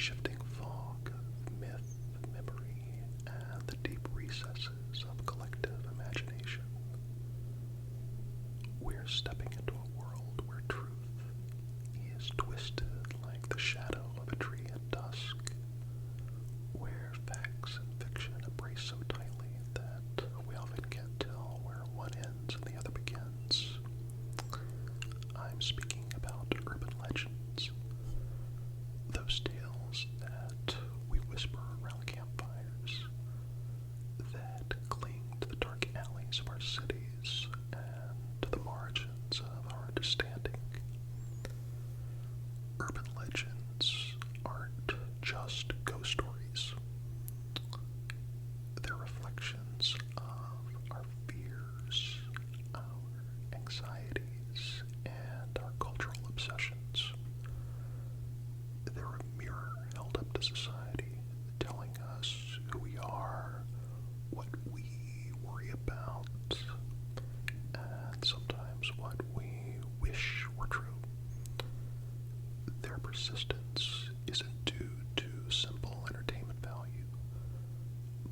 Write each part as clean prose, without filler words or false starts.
shifting fog of myth, memory, and the deep recesses of collective imagination. We're stepping into a world where truth is twisted like the shadow of a tree at dusk, where facts and fiction embrace so tightly that we often can't tell where one ends and the other begins. I'm speaking about urban legends, those tales that we whisper around campfires, that cling to the dark alleys of our cities and to the margins of our understanding. Urban legends aren't just ghost stories. They're reflections of our fears, our anxieties, and our cultural obsessions. They're a mirror held up to society, telling us who we are, what we worry about, and sometimes what we wish were true. Their persistence isn't due to simple entertainment value,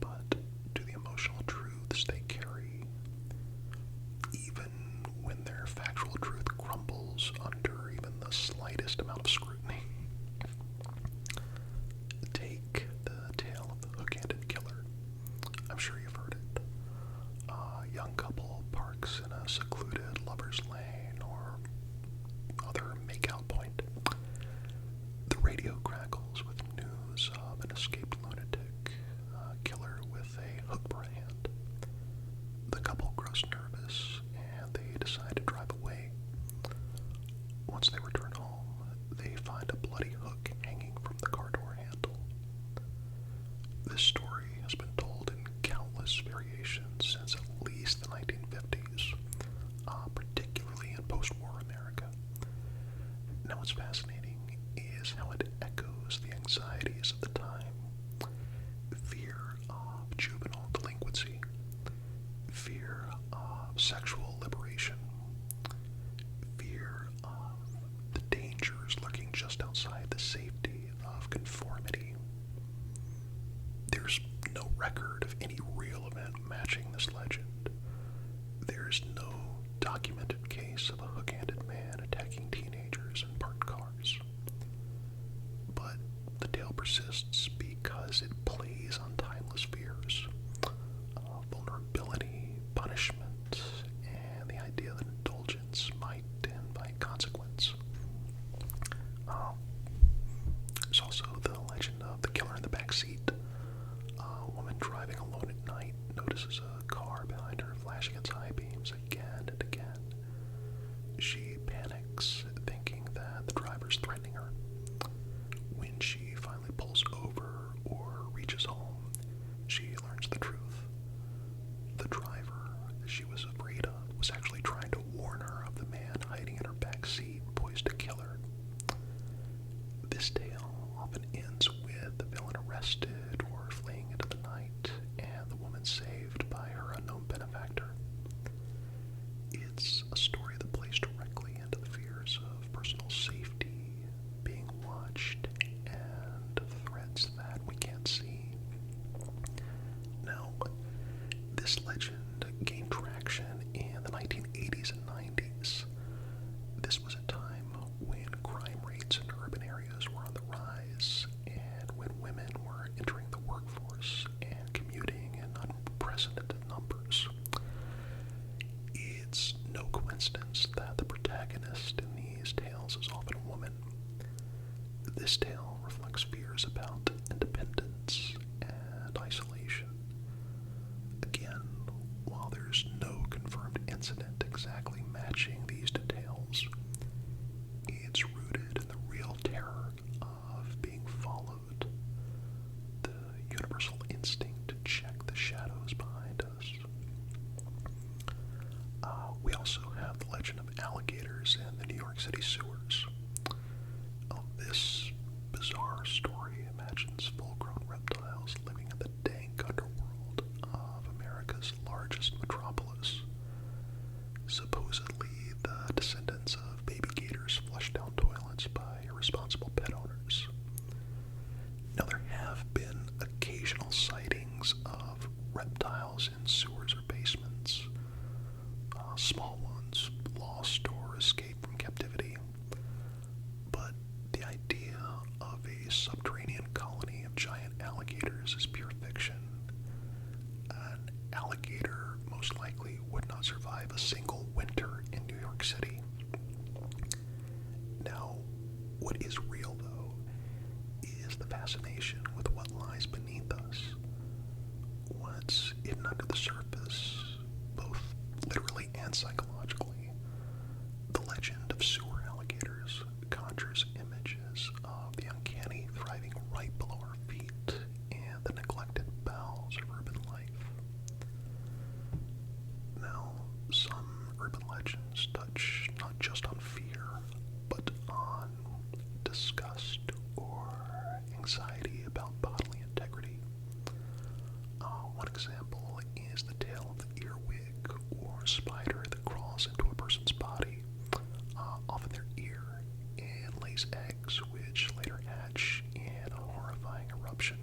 but to the emotional truths they carry, even when their factual truth crumbles under even the slightest amount of scrutiny. Take the tale of the hook-handed killer. I'm sure you've heard it. A young couple parks in a secluded lover's lane or other makeout point. The radio crackles with news of an escaped lunatic, a killer with a hook for a hand. The couple grows nervous and they decide to drive away. Once they return home, they find a bloody hook hanging from the car door handle. This story has been told in countless variations since at least the 1950s, particularly in post-war America. Now what's fascinating is how it echoes the anxieties of the time. Fear of juvenile delinquency, fear of sexual liberation, fear of the dangers lurking just outside the safety of conformity. There's no record of any real event matching this legend. There's no documented case of a hook-handed man attacking teenagers in parked cars. But the tale persists because it plays on timeless fears, vulnerability, punishment, and the idea that indulgence might invite consequence. There's also the legend of the killer in the back seat. A woman driving alone at night notices a car behind her flashing its high beams again and again. She panics, thinking that the driver's threatening her. When she finally pulls over or reaches home, she learns the truth. The driver she was afraid of was actually trying to warn her of the man hiding in her back seat, poised to kill her. This tale often ends with the villain arrested or fleeing into the night, and the woman saved by her unknown benefactor. It's a story that plays directly into the fears of personal safety, being watched, and threats that we can't see. Now, this legend gained traction in the 1980s and 90s. This was a time when crime rates in urban areas were on the rise, and when women were entering the workforce and commuting in unprecedented numbers. It's no coincidence that the protagonist in these tales is often a woman. This tale reflects fears about independence and isolation. Again, while there's no confirmed incident exactly matching these details, it's rooted in the real terror of being followed, the universal instinct to check the shadows behind us. We also have the legend of alligators in the New York City sewers. This bizarre story imagines subterranean colony of giant alligators is pure fiction. An alligator most likely would not survive a single winter in New York City. Now, what is real, though, is the fascination with what lies beneath us. What's hidden under the surface, both literally and psychologically. The legend of sewer alligators conjures images of the uncanny thriving right below our feet and the neglected bowels of urban life. Now, some urban legends touch not just on fear, but on disgust or anxiety about bodily integrity. One example is the tale of the earwig or spider that crawls into a person's body, often their ear, and lays eggs which later hatch in a horrifying eruption.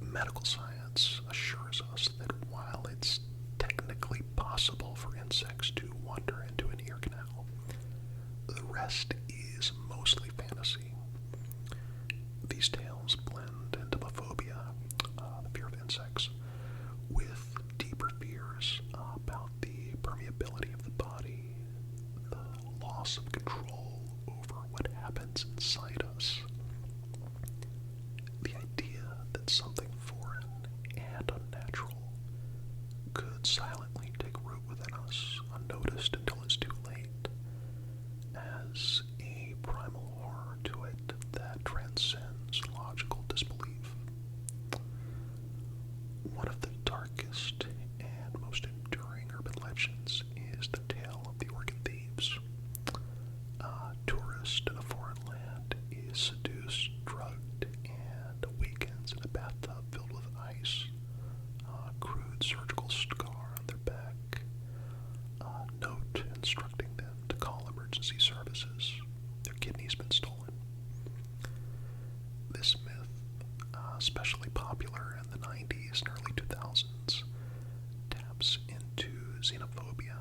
Medical science assures us that while it's technically possible for insects to wander into an ear canal, the rest is mostly fantasy. These tales blend entomophobia, the fear of insects, with deeper fears about the permeability of the body, the loss of control over what happens inside us. The idea that something foreign and unnatural could silently take root within us, unnoticed until it's too late, has a primal horror to it that transcends logical disbelief. One of the darkest and most enduring urban legends is the tale of the organ thieves. A tourist in a foreign land is seduced, drugged, and awakens in a bathtub filled with ice, a crude surgical scar on their back, a note instructing them to call emergency services. Their kidney's been stolen. This myth, especially popular in the 90s and early 2000s, taps into xenophobia,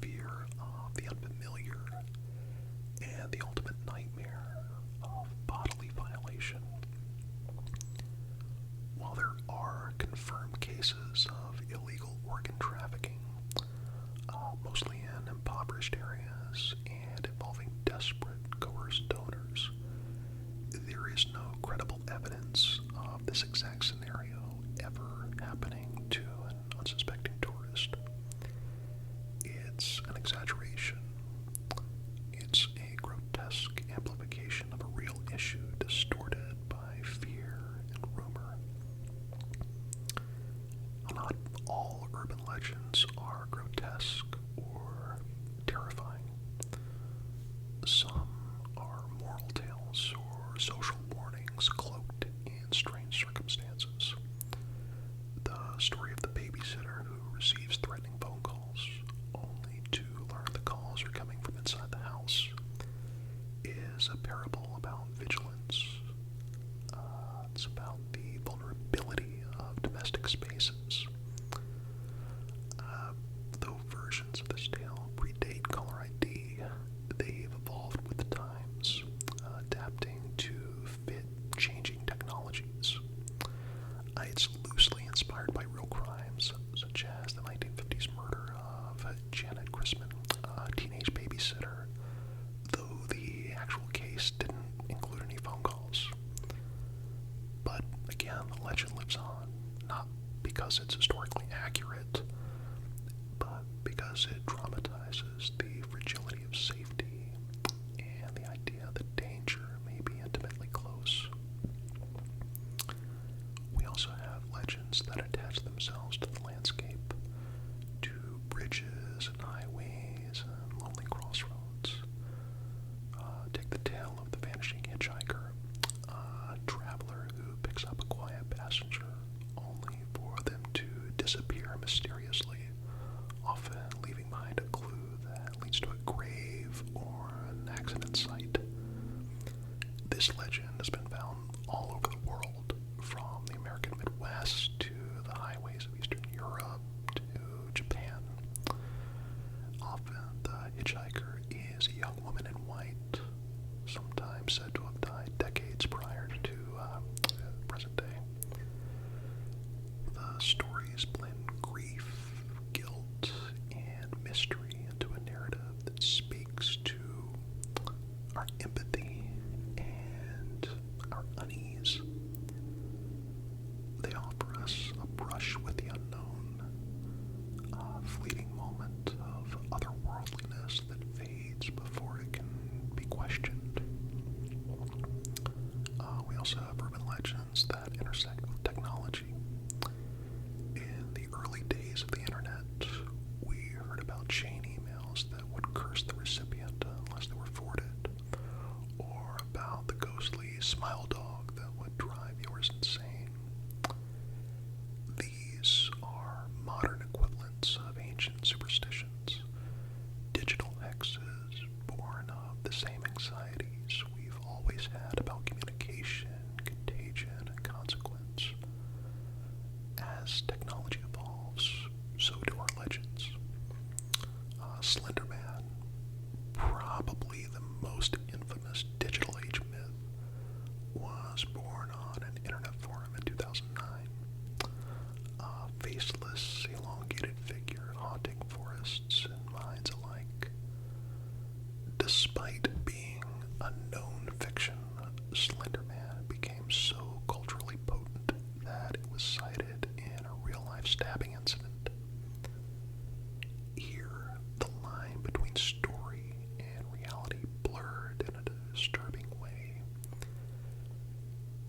fear of the unfamiliar, and the ultimate nightmare of bodily violation. While there are confirmed cases of illegal organ trafficking, mostly in impoverished areas and involving desperate, coerced donors, there is no credible evidence of this exact scenario ever happening to an unsuspecting tourist. It's an exaggeration. It's a grotesque amplification of a real issue distorted by fear and rumor. Not all urban legends are grotesque or terrifying. Some are moral tales or social warnings cloaked in strange circumstances. The story of the babysitter who receives threatening phone calls only to learn the calls are coming from inside the house is a parable about vigilance. It's about the vulnerability of domestic spaces. Though versions of this tale predate caller ID, they've evolved with the times, adapting to fit changing technologies. It's loosely inspired by real crimes, such as the 1950s murder of Janet Christman, a teenage babysitter, though the actual case didn't include any phone calls. But again, the legend lives on, not because it's historically accurate, but because it dramatizes the fragility of safety and the idea that danger may be intimately close. We also have legends that attach themselves to the landscape, to bridges and highways and lonely crossroads. Take the tale of the vanishing hitchhiker, a traveler who picks up a quiet passenger only for them to disappear mysteriously, often leaving behind a clue that leads to a grave or an accident site. This legend has been found all over the world, from the American Midwest to the highways of Eastern Europe to Japan. Often the hitchhiker is a young woman in white, sometimes said to have died intersect with technology. In the early days of the internet, we heard about chain emails that would curse the recipient unless they were forwarded, or about the ghostly smile dog that would drive yours insane. These are modern equivalents of ancient superstitions, digital hexes born of the same anxieties we've always had about communication, contagion, and consequence. As technology evolves, so do our legends. Slender Man, probably the most infamous digital age myth, was born on an internet forum in 2009. A faceless, elongated figure haunting forests and minds alike. Despite being a known fiction, Slender Man became so culturally potent that it was cited in a real-life stabbing incident. Here, the line between story and reality blurred in a disturbing way.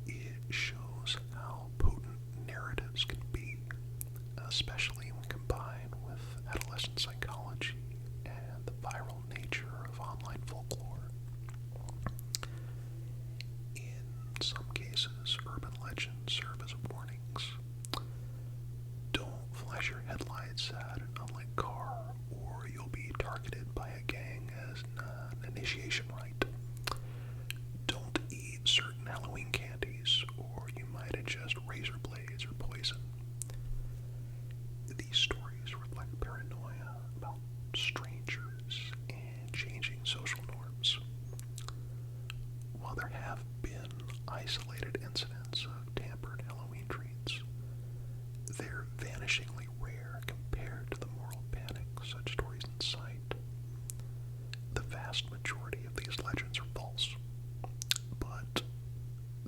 It shows how potent narratives can be, especially when combined with adolescent psychology and the viral nature of online folklore. In some cases, urban legends serve as warnings. Don't flash your headlights at an unlit car, or you'll be targeted by a gang as an initiation rite. Don't eat certain Halloween candies, or you might ingest razor blades or poison. These stories reflect paranoia about strangers and changing social norms. While there have been isolated incidents of tampered Halloween treats, they're vanishingly rare compared to the moral panic such stories incite. The vast majority of these legends are false, but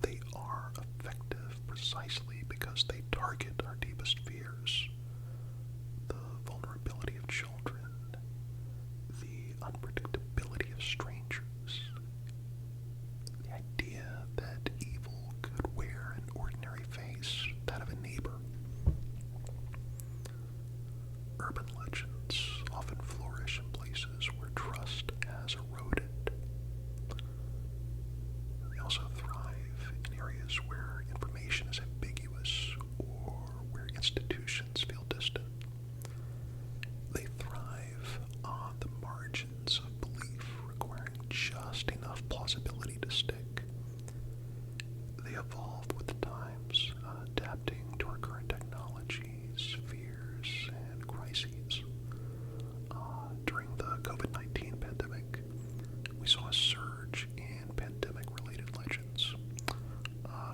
they are effective precisely because they target our deepest fears. The vulnerability of children, the unpredictability of strangers, the idea that evil could wear an ordinary face, that of a neighbor. Urban legends often flourish in places where trust has eroded. They also thrive in areas where information is ambiguous or where institutions feel distant. They thrive on the margins of belief, requiring just enough plausibility to stick. They evolve with the times, adapting to our current technologies, fears, and crises. During the COVID-19 pandemic, we saw a surge in pandemic-related legends.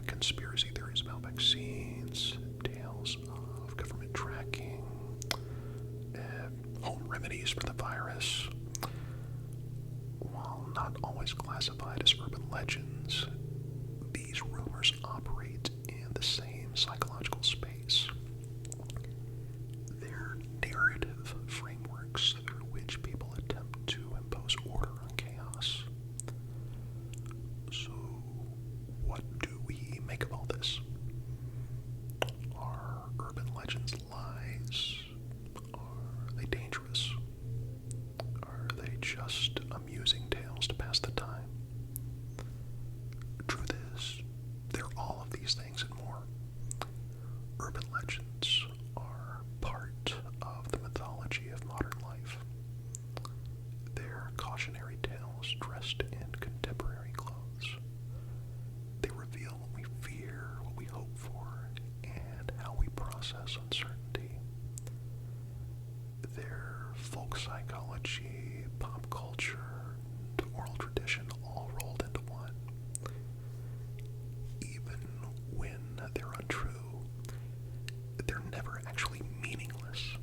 Conspiracy theories about vaccines, tales of government tracking, home remedies for the virus. While not always classified as urban legends, these rumors operate in the same psychological space. They're narrative frameworks through which people attempt to impose order on chaos. So, what do we make of all this? Are urban legends lies? Are they dangerous? Are they just amusing tales to pass the time? Truth is, they're all of these things and more. Urban legends are part of the mythology of modern life. They're cautionary tales dressed in contemporary clothes. They reveal what we fear, what we hope for, and how we process uncertainty. They're folk psychology, pop culture, and oral tradition all rolled into one. Even when they're untrue, they're never actually meaningless.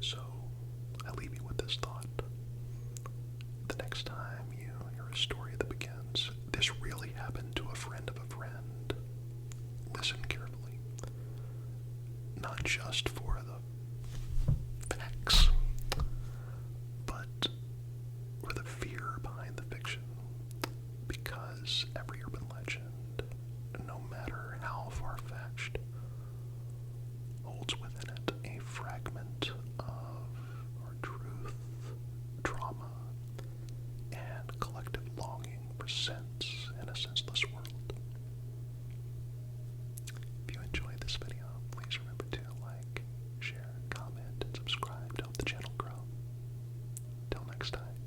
So, I leave you with this thought. The next time you hear a story that begins, "This really happened to a friend of a friend," listen carefully. Not just for the facts, but for the fear behind the fiction. Because every urban legend, no matter fragment of our truth, trauma, and collective longing for sense in a senseless world. If you enjoyed this video, please remember to like, share, comment, and subscribe to help the channel grow. Till next time.